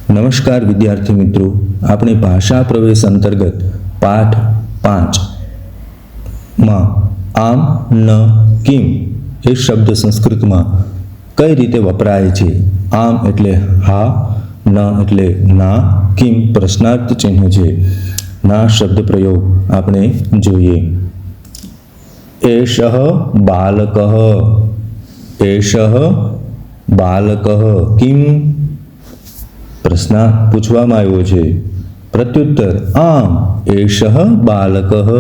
નમસ્કાર વિદ્યાર્થી મિત્રો, આપણે ભાષા પ્રવેશ અંતર્ગત પાઠ 5 માં આમ ન કિમ એ શબ્દ સંસ્કૃતમાં કઈ રીતે વપરાય છે. આમ એટલે હા, ન એટલે ના, કિમ પ્રશ્નાર્થ ચિહ્ન છે. ના શબ્દ પ્રયોગ આપણે જોઈએ. એષઃ બાલકઃ, એષઃ બાલકઃ કિમ પ્રશ્ન પૂછવામાં આવ્યો છે. પ્રત્યુત્તર આમ એષઃ બાલકઃ,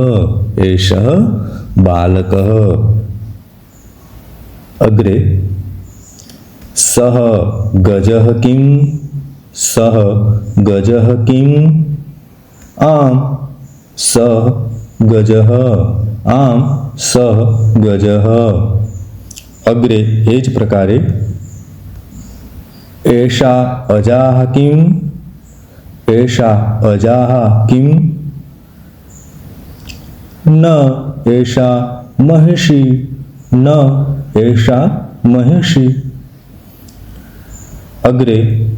એષઃ બાલકઃ. અગ્રે સઃ ગજઃ કિમ, સઃ ગજઃ કિમ. આમ સઃ ગજઃ, આમ સઃ ગજઃ. અગ્રે એ જ પ્રકારે એષા અજાહ કિમ, એષા અજાહ કિમ. ન એષા મહિષી, ન એષા મહિષી. અગ્રે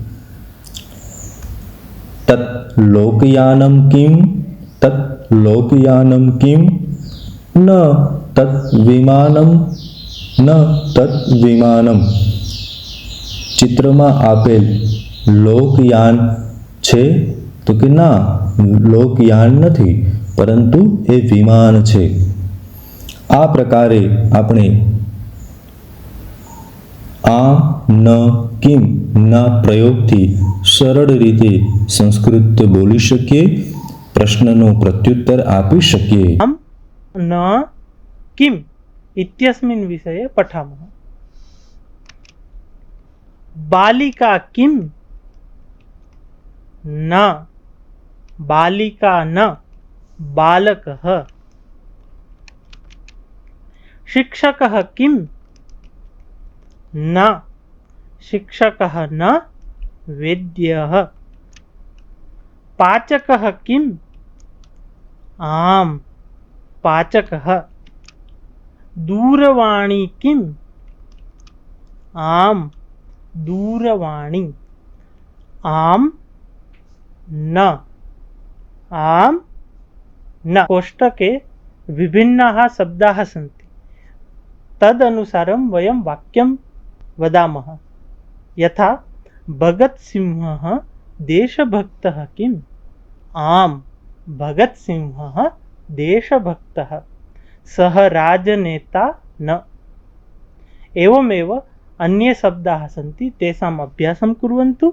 તત લોકયાનમ કિમ, તત લોકયાનમ કિમ. ન તત વિમાનમ, ન તત વિમાનમ. ચિત્રમાં આપેલ લોકયાન છે તો કે ના, લોકયાન નથી, પરંતુ એ વિમાન છે. આ પ્રકારે આપણે આમ ન કિમ ના પ્રયોગથી સરળ રીતે સંસ્કૃત બોલી શકીએ, પ્રશ્નનો પ્રત્યુત્તર આપી શકીએ. आम न किम इत्यस्मिन् विषये पठामः. बालिका किम, न बालिका, न बालकः. शिक्षकः किम, न शिक्षकः, न वैद्यः. पाचकः किम, आम पाचकः. दूरवाणी किम, आम दूरवाणी. आम न, आम न. कोष्टके विभिन्नाः शब्दाः सन्ति, तदनुसारं वयं वाक्यं वदामः. यथा भगत सिंहः देशभक्तः किम, आम भगत सिंहः देशभक्तः. सः राजनेता न. एवमेव अन्ये शब्दाः सन्ति, तेषाम् अभ्यासं कुर्वन्तु.